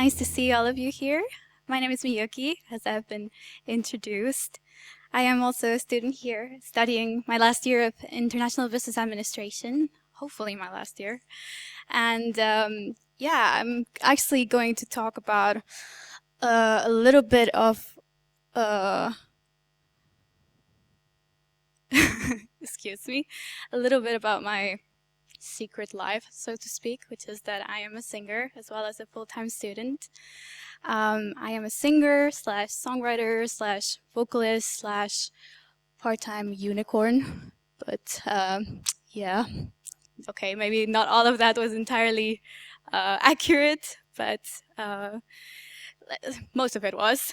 nice to see all of you here. My name is Miyoki, as I've been introduced. I am also a student here, studying my last year of International Business Administration, hopefully my last year. And I'm actually going to talk about a little bit of, excuse me, a little bit about my secret life, so to speak, which is that I am a singer as well as a full-time student. I am a singer slash songwriter slash vocalist slash part-time unicorn, but yeah, okay, maybe not all of that was entirely accurate, but most of it was.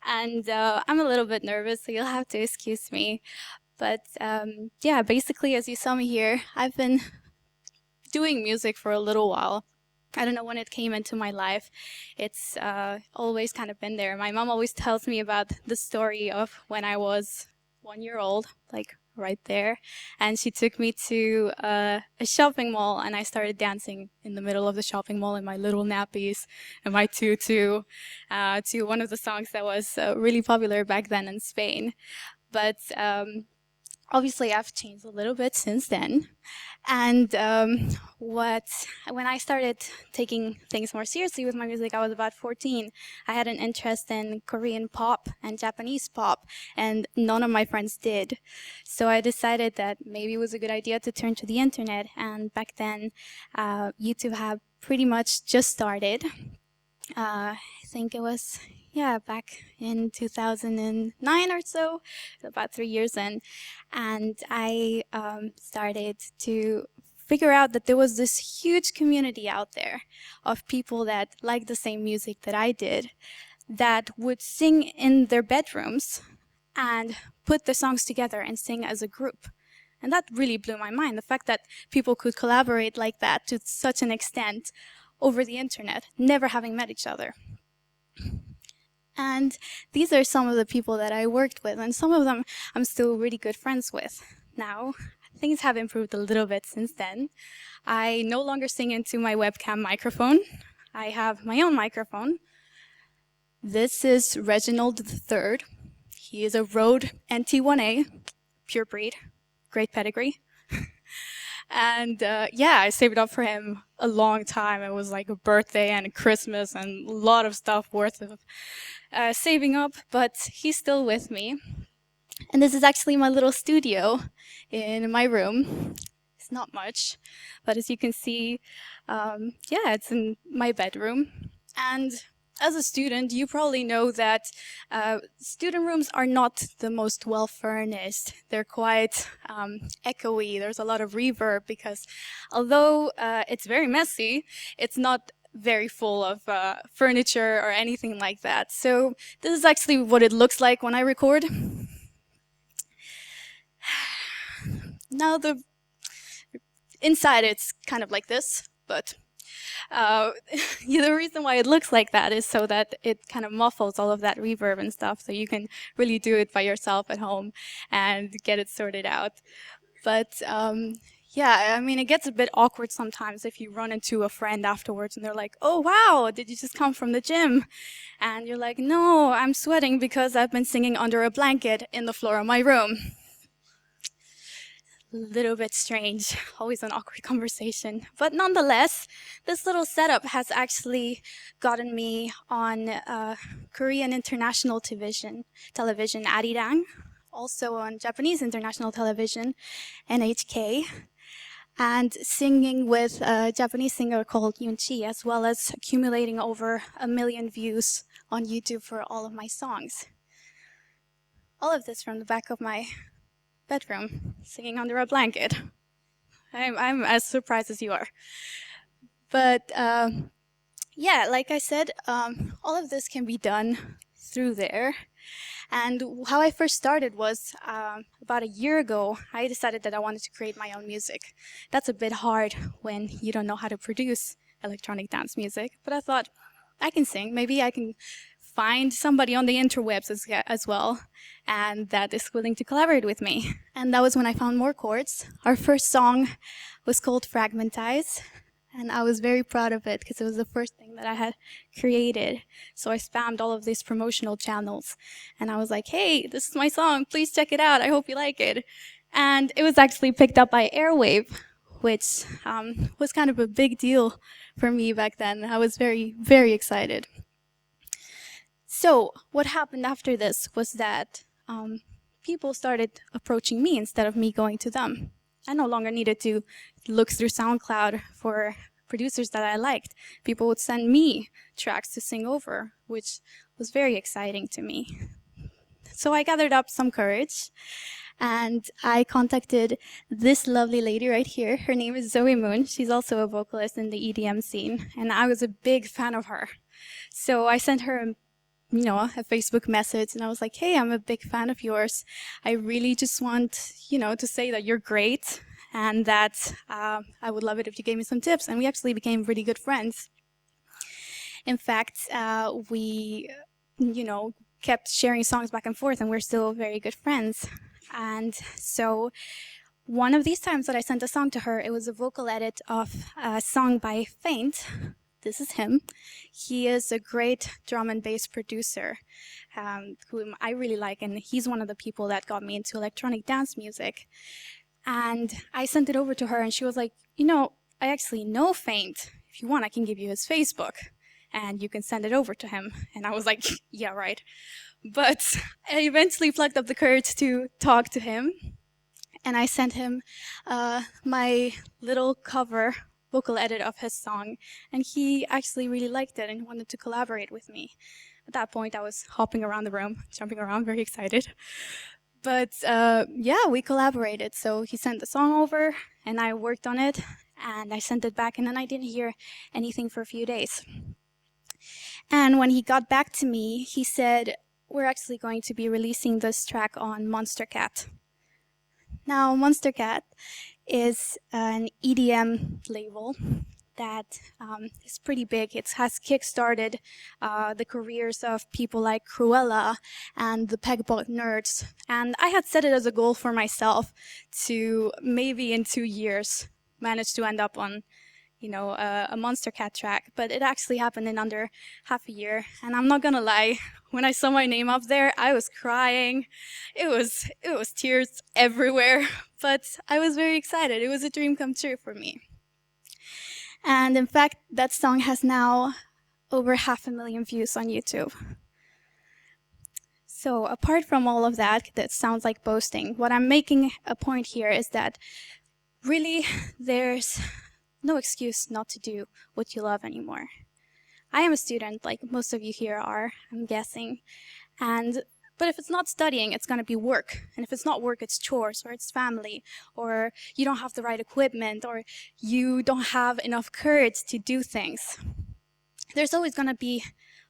And I'm a little bit nervous, so you'll have to excuse me. But yeah, basically, as you saw me here, I've been doing music for a little while. I don't know when it came into my life. It's always kind of been there. My mom always tells me about the story of when I was 1 year old, like right there. And she took me to a shopping mall, and I started dancing in the middle of the shopping mall in my little nappies and my tutu to one of the songs that was really popular back then in Spain. But obviously, I've changed a little bit since then. And when I started taking things more seriously with my music, I was about 14. I had an interest in Korean pop and Japanese pop, and none of my friends did. So I decided that maybe it was a good idea to turn to the internet. And back then, YouTube had pretty much just started. I think it was back in 2009 or so, about 3 years in, and I started to figure out that there was this huge community out there of people that liked the same music that I did, that would sing in their bedrooms and put the songs together and sing as a group. And that really blew my mind, the fact that people could collaborate like that to such an extent over the internet, never having met each other. And these are some of the people that I worked with, and some of them I'm still really good friends with now. Things have improved a little bit since then. I no longer sing into my webcam microphone. I have my own microphone. This is Reginald III. He is a Rode NT1A, pure breed, great pedigree. And I saved up for him a long time. It was like a birthday and a Christmas and a lot of stuff worth of saving up, but he's still with me. And this is actually my little studio in my room. It's not much, but as you can see, it's in my bedroom. And as a student, you probably know that student rooms are not the most well-furnished. They're quite echoey. There's a lot of reverb because although it's very messy, it's not very full of furniture or anything like that. So this is actually what it looks like when I record. Now the inside it's kind of like this, but the reason why it looks like that is so that it kind of muffles all of that reverb and stuff, so you can really do it by yourself at home and get it sorted out. But I mean, it gets a bit awkward sometimes if you run into a friend afterwards and they're like, "Oh wow, did you just come from the gym?" And you're like, "No, I'm sweating because I've been singing under a blanket in the floor of my room." Little bit strange, always an awkward conversation. But nonetheless, this little setup has actually gotten me on Korean international television, Arirang, also on Japanese international television, NHK, and singing with a Japanese singer called Yoonchi, as well as accumulating over 1 million views on YouTube for all of my songs. All of this from the back of my bedroom, singing under a blanket. I'm as surprised as you are. But like I said, all of this can be done through there. And how I first started was about a year ago, I decided that I wanted to create my own music. That's a bit hard when you don't know how to produce electronic dance music, but I thought, I can sing. Maybe I can find somebody on the interwebs as well, and that is willing to collaborate with me. And that was when I found More Chords. Our first song was called Fragment Eyes, And I was very proud of it because it was the first thing that I had created. So I spammed all of these promotional channels. And I was like, hey, this is my song. Please check it out. I hope you like it. And it was actually picked up by Airwave, which was kind of a big deal for me back then. I was very, very excited. So what happened after this was that people started approaching me instead of me going to them. I no longer needed to look through SoundCloud for producers that I liked. People would send me tracks to sing over, which was very exciting to me. So I gathered up some courage and I contacted this lovely lady right here. Her name is Zoe Moon. She's also a vocalist in the EDM scene, and I was a big fan of her. So I sent her a Facebook message, and I was like, hey, I'm a big fan of yours. I really just want, to say that you're great and that I would love it if you gave me some tips. And we actually became really good friends. In fact, we, kept sharing songs back and forth, and we're still very good friends. And so one of these times that I sent a song to her, it was a vocal edit of a song by Feint. This is him. He is a great drum and bass producer whom I really like, and he's one of the people that got me into electronic dance music. And I sent it over to her, and she was like, I actually know Feint. If you want, I can give you his Facebook, and you can send it over to him. And I was like, yeah, right. But I eventually plucked up the courage to talk to him, and I sent him my little cover vocal edit of his song, and he actually really liked it and wanted to collaborate with me. At that point, I was hopping around the room, jumping around, very excited. But yeah, we collaborated. So he sent the song over, and I worked on it, and I sent it back, and then I didn't hear anything for a few days. And when he got back to me, he said, we're actually going to be releasing this track on Monstercat. Now, Monstercat is an EDM label that is pretty big. It has kickstarted the careers of people like Cruella and the Pegbot Nerds. And I had set it as a goal for myself to maybe in 2 years manage to end up on a Monstercat track, but it actually happened in under half a year. And I'm not gonna lie, when I saw my name up there, I was crying. It was tears everywhere, but I was very excited. It was a dream come true for me. And in fact, that song has now over 500,000 views on YouTube. So apart from all of that sounds like boasting, what I'm making a point here is that really there's no excuse not to do what you love anymore. I am a student, like most of you here are, I'm guessing. But if it's not studying, it's going to be work. And if it's not work, it's chores, or it's family, or you don't have the right equipment, or you don't have enough courage to do things. There's always going to be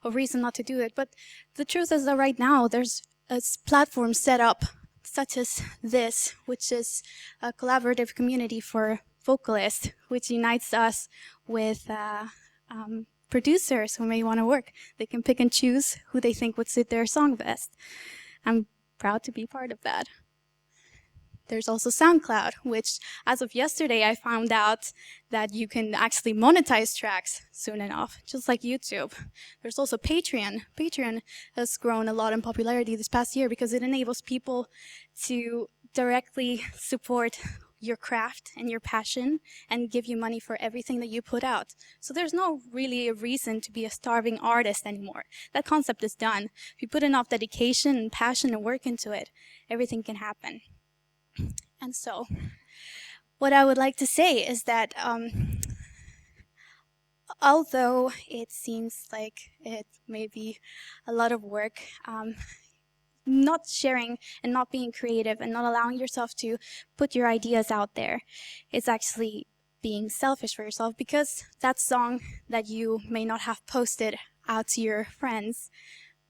a reason not to do it. But the truth is that right now, there's a platform set up, such as this, which is a collaborative community for vocalists, which unites us with producers who may want to work. They can pick and choose who they think would suit their song best. I'm proud to be part of that. There's also SoundCloud, which as of yesterday, I found out that you can actually monetize tracks soon enough, just like YouTube. There's also Patreon. Patreon has grown a lot in popularity this past year because it enables people to directly support your craft and your passion and give you money for everything that you put out. So there's no really a reason to be a starving artist anymore. That concept is done. If you put enough dedication and passion and work into it, everything can happen. And so what I would like to say is that although it seems like it may be a lot of work, not sharing and not being creative and not allowing yourself to put your ideas out there, it's actually being selfish for yourself, because that song that you may not have posted out to your friends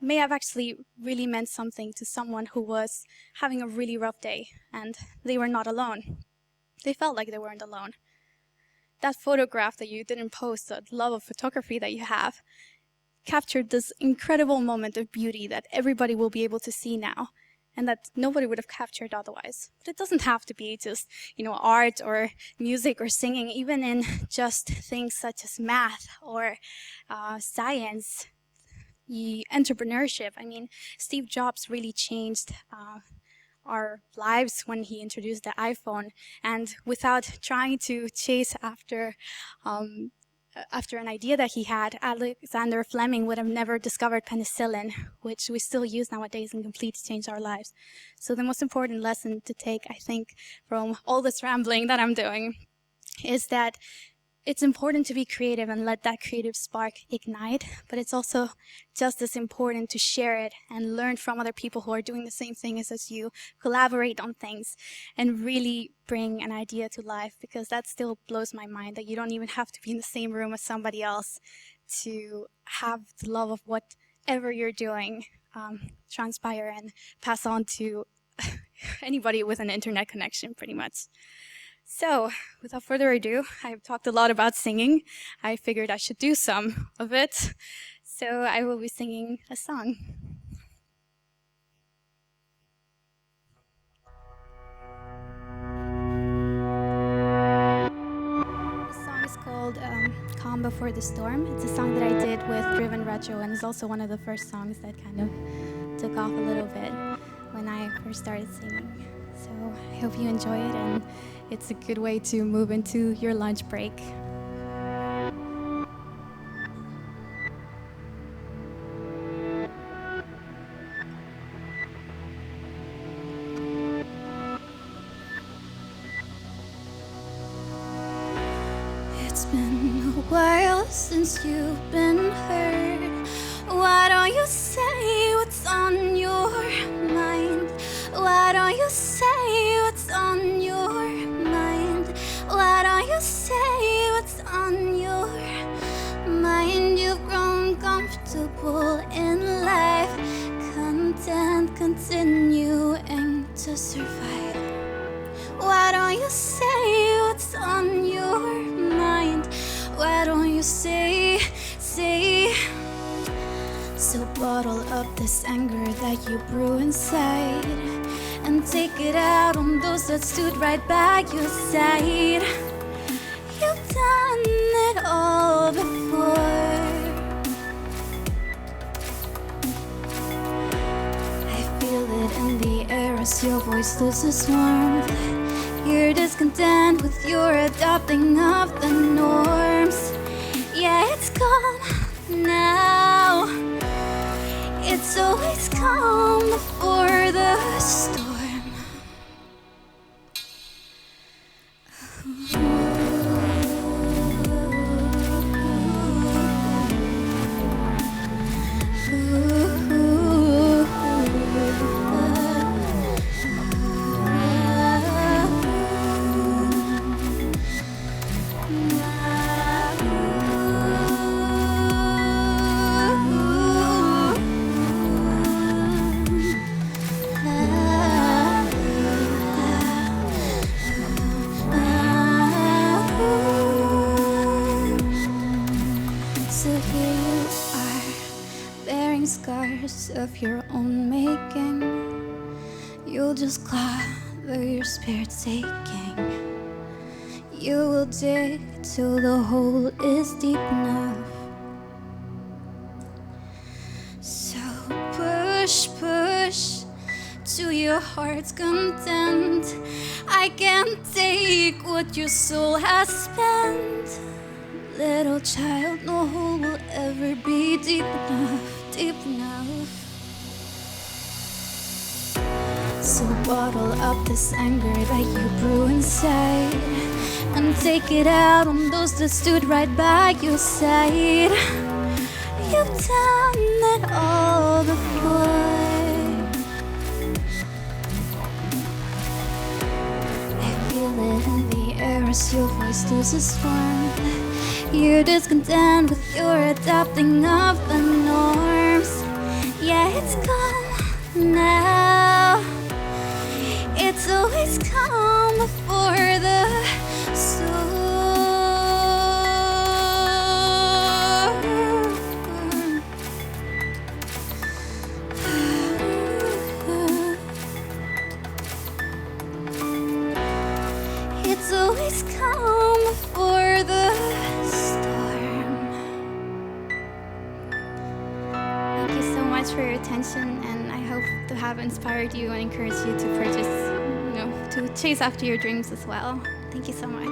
may have actually really meant something to someone who was having a really rough day, and they were not alone. They felt like they weren't alone. That photograph that you didn't post, that love of photography that you have, captured this incredible moment of beauty that everybody will be able to see now. and that nobody would have captured otherwise. But it doesn't have to be just, art or music or singing, even in just things such as math or science, entrepreneurship. I mean, Steve Jobs really changed our lives when he introduced the iPhone, and without trying to chase after an idea that he had, Alexander Fleming would have never discovered penicillin, which we still use nowadays and completely changed our lives. So the most important lesson to take, I think, from all this rambling that I'm doing is that it's important to be creative and let that creative spark ignite, but it's also just as important to share it and learn from other people who are doing the same thing as you, collaborate on things, and really bring an idea to life, because that still blows my mind that you don't even have to be in the same room as somebody else to have the love of whatever you're doing transpire and pass on to anybody with an internet connection, pretty much. So, without further ado, I've talked a lot about singing. I figured I should do some of it. So I will be singing a song. The song is called Calm Before the Storm. It's a song that I did with Driven Retro, and it's also one of the first songs that kind of took off a little bit when I first started singing. So I hope you enjoy it, and it's a good way to move into your lunch break. It's been a while since you've been heard. Why don't you say what's on your mind? Why don't you say what's on your mind? Why don't you say what's on your mind? You've grown comfortable in life, content continuing to survive. Why don't you say what's on your mind? Why don't you say? So bottle up this anger that you brew inside and take it out on those that stood right by your side. You've done it all before. I feel it in the air as your voice loses warmth. You're discontent with your adopting of the norms. Yeah, it's gone now. It's always calm before the storm. Of your own making, you'll just clobber your spirit's aching. You will dig till the hole is deep enough. So push to your heart's content. I can't take what your soul has spent. Little child, no hole will ever be deep enough, deep enough. So bottle up this anger that you brew inside and take it out on those that stood right by your side. You've done it all before. I feel it in the air as your voice loses warmth. You're discontent with your adopting of the norms. Yeah, it's gone now. It's always calm before the storm. clouds always come before the storm. Thank you so much for your attention, and I hope to have inspired you and encouraged you to purchase, to chase after your dreams as well. Thank you so much.